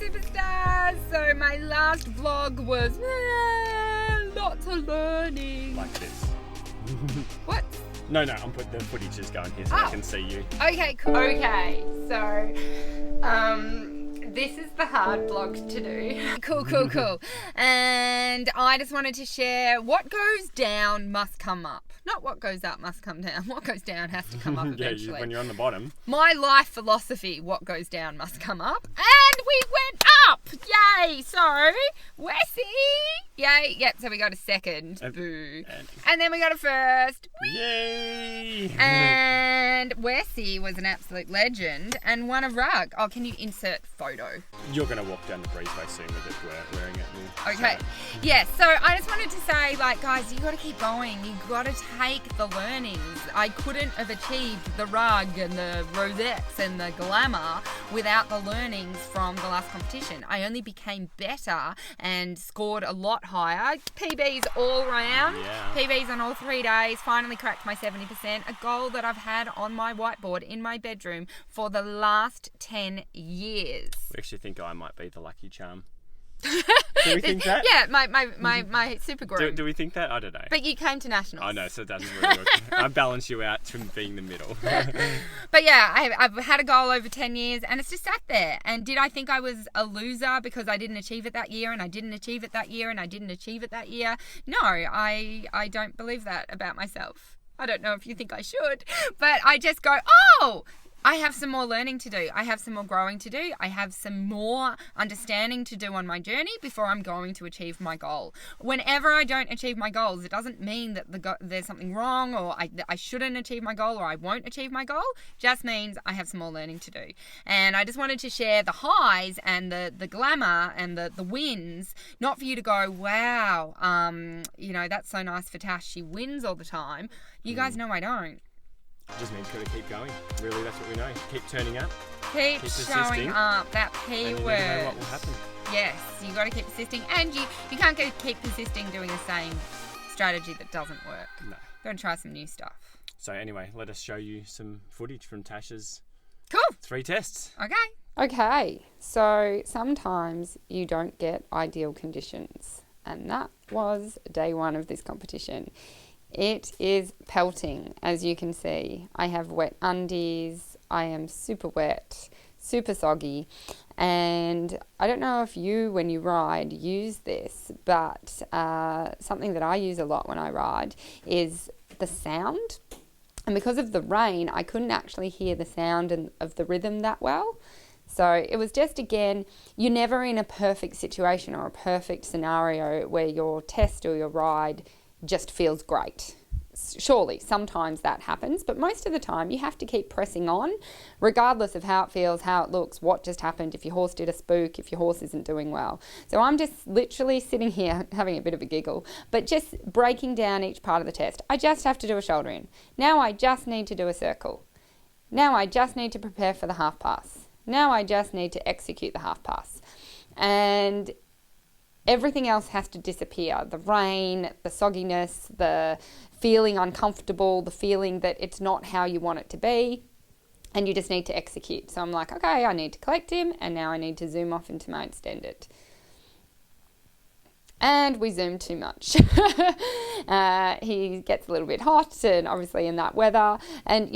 superstars. So my last vlog was lots of learning. Like this. What? No, I'm putting the footage just going here so I can see you. Okay, cool. Okay, so this is the hard vlog to do. Cool. And I just wanted to share what goes down must come up. Not what goes up must come down. What goes down has to come up eventually. Yeah, when you're on the bottom. My life philosophy, what goes down must come up. And we went up! Yay! So, Wessie! Yay! Yep, so we got a second. Boo. And then we got a first. Whee! Yay! And Wessie was an absolute legend and won a rug. Oh, can you insert photo? You're going to walk down the breezeway soon with it wearing it. Okay. Yeah, so I just wanted to say, like, guys, you got to keep going. You got to take the learnings. I couldn't have achieved the rug and the rosettes and the glamour without the learnings from the last competition. I only became better and scored a lot higher. PBs all round. Yeah. PBs on all 3 days. Finally cracked my 70%. A goal that I've had on my whiteboard in my bedroom for the last 10 years. We actually think I might be the lucky charm. Do we think that? Yeah, my super groom. Do we think that? I don't know. But you came to nationals. I know, so it doesn't really work. I balance you out from being the middle. But yeah, I've had a goal over 10 years and it's just sat there. And did I think I was a loser because I didn't achieve it that year and I didn't achieve it that year and I didn't achieve it that year? No, I don't believe that about myself. I don't know if you think I should, but I just go, oh, I have some more learning to do. I have some more growing to do. I have some more understanding to do on my journey before I'm going to achieve my goal. Whenever I don't achieve my goals, it doesn't mean that there's something wrong or I shouldn't achieve my goal or I won't achieve my goal. Just means I have some more learning to do. And I just wanted to share the highs and the glamour and the wins, not for you to go, wow, that's so nice for Tash. She wins all the time. You guys know I don't. Just means gotta keep going. Really, that's what we know. Keep turning up. Keep showing up. That P and you word. never know what will happen. Yes, you got to keep persisting, and you can't keep persisting doing the same strategy that doesn't work. No. Got to try some new stuff. So anyway, let us show you some footage from Tasha's Cool. 3 tests. Okay, so sometimes you don't get ideal conditions, and that was day 1 of this competition. It is pelting, as you can see. I have wet undies, I am super wet, super soggy, and I don't know if you, when you ride, use this, but something that I use a lot when I ride is the sound. And because of the rain, I couldn't actually hear the sound of the rhythm that well. So it was just, again, you're never in a perfect situation or a perfect scenario where your test or your ride just feels great. Surely, sometimes that happens, but most of the time you have to keep pressing on, regardless of how it feels, how it looks, what just happened, if your horse did a spook, if your horse isn't doing well. So I'm just literally sitting here having a bit of a giggle, but just breaking down each part of the test. I just have to do a shoulder in. Now I just need to do a circle. Now I just need to prepare for the half pass. Now I just need to execute the half pass. And everything else has to disappear. The rain, the sogginess, the feeling uncomfortable, the feeling that it's not how you want it to be, and you just need to execute. So I'm like, okay, I need to collect him, and now I need to zoom off into my extended. And we zoomed too much. He gets a little bit hot, and obviously in that weather. And,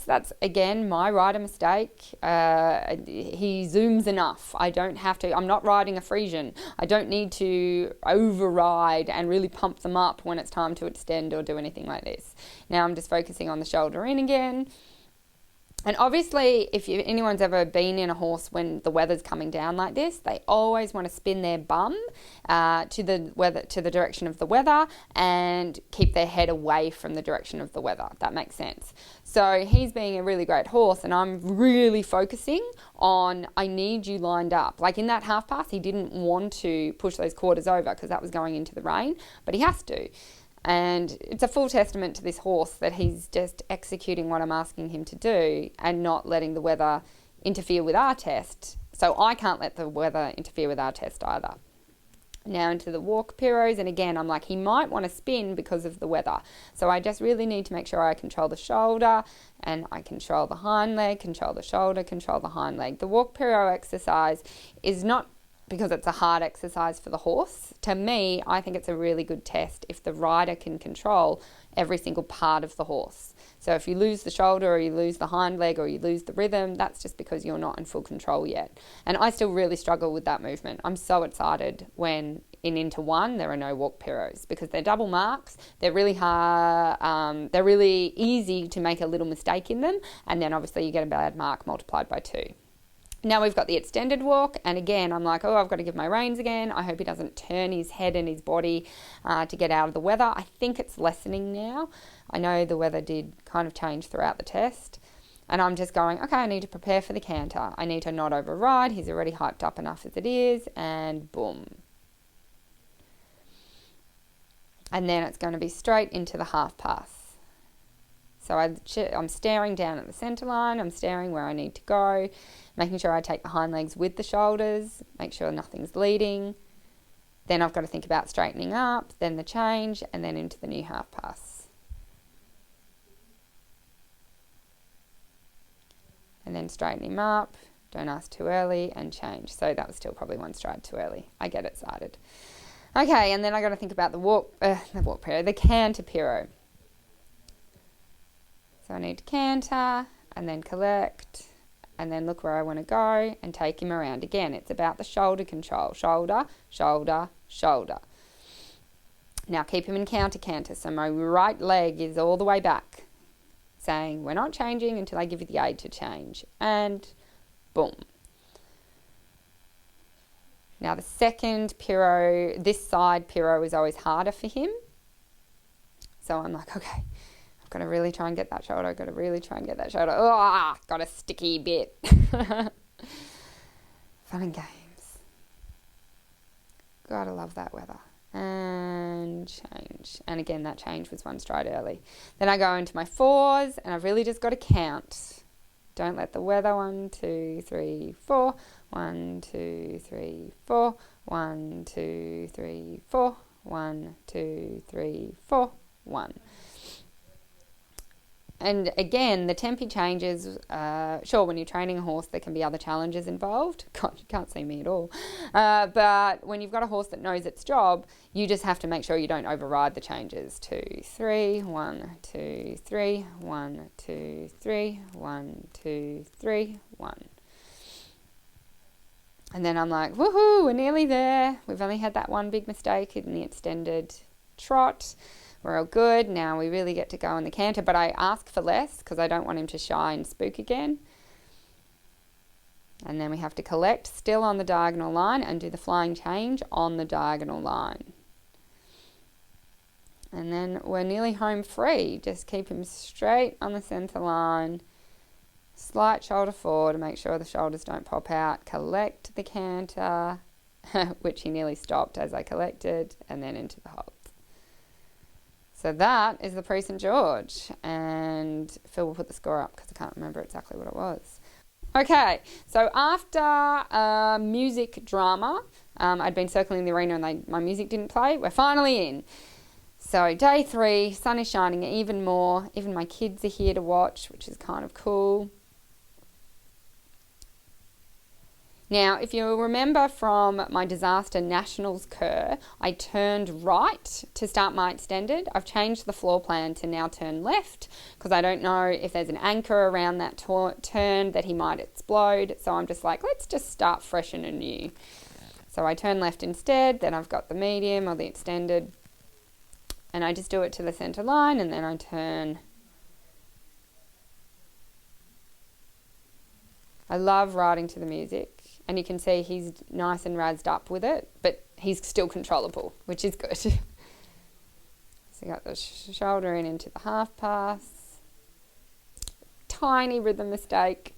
that's again, my rider mistake. He zooms enough. I don't have to. I'm not riding a Frisian. I don't need to override and really pump them up when it's time to extend or do anything like this. Now I'm just focusing on the shoulder in again. And obviously, if anyone's ever been in a horse when the weather's coming down like this, they always want to spin their bum to the direction of the weather and keep their head away from the direction of the weather. That makes sense. So he's being a really great horse, and I'm really focusing on, I need you lined up. Like in that half pass, he didn't want to push those quarters over because that was going into the rain, but he has to. And it's a full testament to this horse that he's just executing what I'm asking him to do and not letting the weather interfere with our test. So I can't let the weather interfere with our test either. Now into the walk piroues, and again I'm like, he might want to spin because of the weather, so I just really need to make sure I control the shoulder, and I control the hind leg, control the shoulder, control the hind leg. The walk pirouge exercise is not because it's a hard exercise for the horse. To me, I think it's a really good test if the rider can control every single part of the horse. So if you lose the shoulder, or you lose the hind leg, or you lose the rhythm, that's just because you're not in full control yet. And I still really struggle with that movement. I'm so excited when in Into One there are no walk pirouges, because they're double marks. They're really hard. They're really easy to make a little mistake in them, and then obviously you get a bad mark multiplied by 2. Now we've got the extended walk, and again I'm like, oh, I've got to give my reins again. I hope he doesn't turn his head and his body to get out of the weather. I think it's lessening now. I know the weather did kind of change throughout the test, and I'm just going, okay, I need to prepare for the canter. I need to not override. He's already hyped up enough as it is, and boom. And then it's going to be straight into the half pass. So I'm staring down at the centre line, I'm staring where I need to go, making sure I take the hind legs with the shoulders, make sure nothing's leading. Then I've got to think about straightening up, then the change, and then into the new half pass. And then straighten him up, don't ask too early, and change. So that was still probably one stride too early. I get excited. Okay, and then I got to think about the canter pirouge. So I need to canter, and then collect, and then look where I want to go, and take him around. Again, it's about the shoulder control. Shoulder, shoulder, shoulder. Now keep him in counter canter. So my right leg is all the way back, saying we're not changing until I give you the aid to change. And boom. Now the second pirouge, this side pirouge is always harder for him. So I'm like, okay, I've got to really try and get that shoulder. Oh, got a sticky bit. Fun and games. Gotta love that weather. And change. And again, that change was one stride early. Then I go into my 4s, and I've really just got to count. Don't let the weather. 1, 2, 3, 4. 1, 2, 3, 4. 1, 2, 3, 4. 1, 2, 3, 4. 1. And again, the tempi changes. Sure, when you're training a horse, there can be other challenges involved. God, you can't see me at all. But when you've got a horse that knows its job, you just have to make sure you don't override the changes. 2, 3, 1, 2, 3, 1, 2, 3, 1, 2, 3, 1. And then I'm like, woohoo, we're nearly there. We've only had that one big mistake in the extended trot. We're all good. Now we really get to go in the canter, but I ask for less because I don't want him to shy and spook again. And then we have to collect still on the diagonal line and do the flying change on the diagonal line. And then we're nearly home free. Just keep him straight on the centre line. Slight shoulder forward to make sure the shoulders don't pop out. Collect the canter, which he nearly stopped as I collected, and then into the hold. So that is the Prix St George, and Phil will put the score up because I can't remember exactly what it was. Okay, so after music drama, I'd been circling the arena and my music didn't play. We're finally in. So day 3, sun is shining even more. Even my kids are here to watch, which is kind of cool. Now, if you remember from my Disaster Nationals cur, I turned right to start my extended. I've changed the floor plan to now turn left because I don't know if there's an anchor around that turn that he might explode. So I'm just like, let's just start fresh and anew. So I turn left instead, then I've got the medium or the extended, and I just do it to the centre line, and then I turn. I love riding to the music. And you can see he's nice and razzed up with it, but he's still controllable, which is good. So you got the shoulder into the half pass. Tiny rhythm mistake.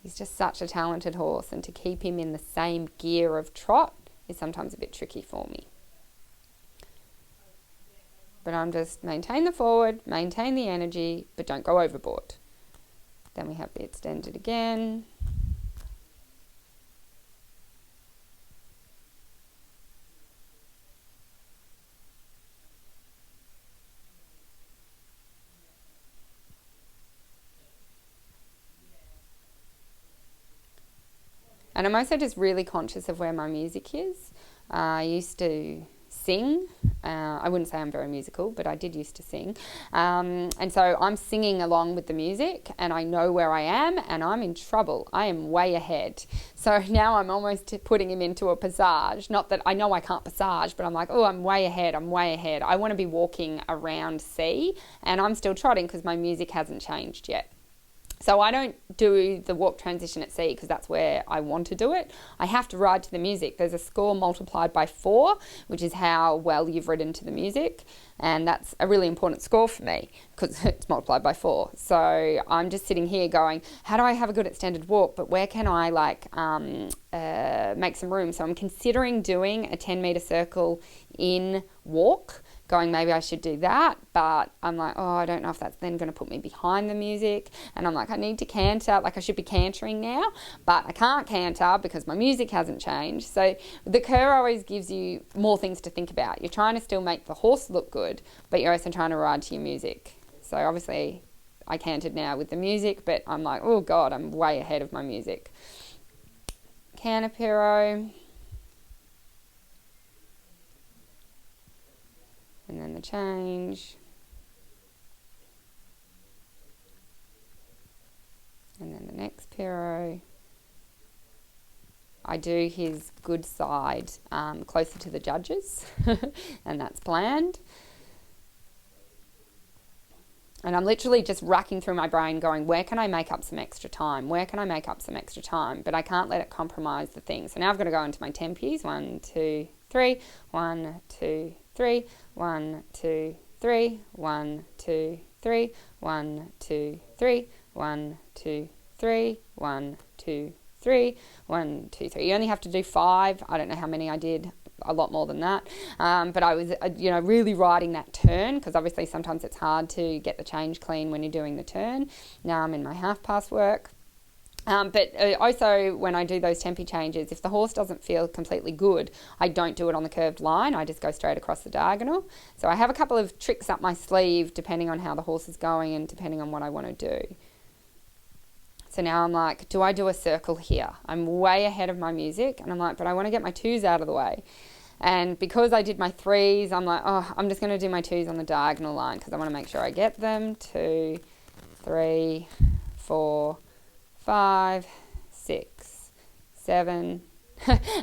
He's just such a talented horse, and to keep him in the same gear of trot is sometimes a bit tricky for me. But I'm just maintain the forward, maintain the energy, but don't go overboard. Then we have the extended again. And I'm also just really conscious of where my music is. I used to sing. I wouldn't say I'm very musical, but I did used to sing. And so I'm singing along with the music and I know where I am and I'm in trouble. I am way ahead. So now I'm almost putting him into a passage. Not that I know I can't passage, but I'm like, oh, I'm way ahead. I want to be walking around C and I'm still trotting because my music hasn't changed yet. So I don't do the walk transition at C because that's where I want to do it. I have to ride to the music. There's a score multiplied by 4, which is how well you've ridden to the music. And that's a really important score for me because it's multiplied by 4. So I'm just sitting here going, how do I have a good extended walk? But where can I make some room? So I'm considering doing a 10-metre circle in walk, going maybe I should do that, but I'm like, oh, I don't know if that's then going to put me behind the music, and I'm like, I need to canter, like I should be cantering now, but I can't canter because my music hasn't changed. So the Kerr always gives you more things to think about. You're trying to still make the horse look good, but you're also trying to ride to your music. So obviously I cantered now with the music, but I'm like, oh God, I'm way ahead of my music. Canapero. And then the change. And then the next pero. I do his good side closer to the judges, and that's planned. And I'm literally just racking through my brain going, where can I make up some extra time? Where can I make up some extra time? But I can't let it compromise the thing. So now I've got to go into my tempies. 1, 2, 3. 1, 2, 3. 1, 2, 3. 1, 2, 3. 1, 2, 3. 1, 2, 3. 1, 2, 3. 1, 2, 3. You only have to do 5. I don't know how many I did. A lot more than that. But I was, really riding that turn because obviously sometimes it's hard to get the change clean when you're doing the turn. Now I'm in my half pass work. But also when I do those tempi changes, if the horse doesn't feel completely good, I don't do it on the curved line. I just go straight across the diagonal. So I have a couple of tricks up my sleeve depending on how the horse is going and depending on what I want to do. So now I'm like, do I do a circle here? I'm way ahead of my music and I'm like, but I want to get my 2s out of the way. And because I did my 3s, I'm like, oh, I'm just going to do my 2s on the diagonal line because I want to make sure I get them. 2, 3, 4, 5, 6, 7.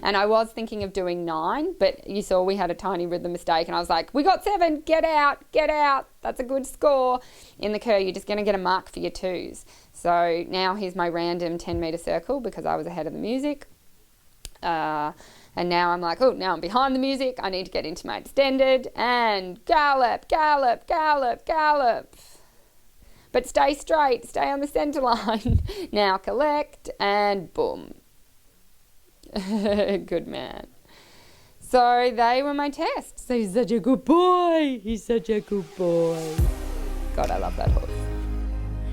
And I was thinking of doing 9, but you saw we had a tiny rhythm mistake and I was like, we got 7, get out. That's a good score. In the Kerr, you're just going to get a mark for your 2s. So now here's my random 10-metre circle because I was ahead of the music. And now I'm like, oh, now I'm behind the music. I need to get into my extended and gallop. But stay straight, stay on the centre line. Now collect and boom. Good man. So they were my tests. So he's such a good boy. God, I love that horse.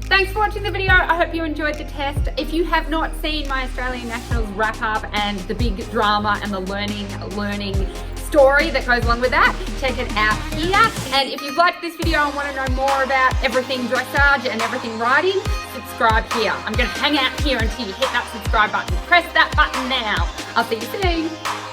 Thanks for watching the video. I hope you enjoyed the test. If you have not seen my Australian Nationals wrap up and the big drama and the learning story that goes along with that, check it out here. And if you've liked this video and want to know more about everything dressage and everything riding, subscribe here. I'm going to hang out here until you hit that subscribe button. Press that button now. I'll see you soon.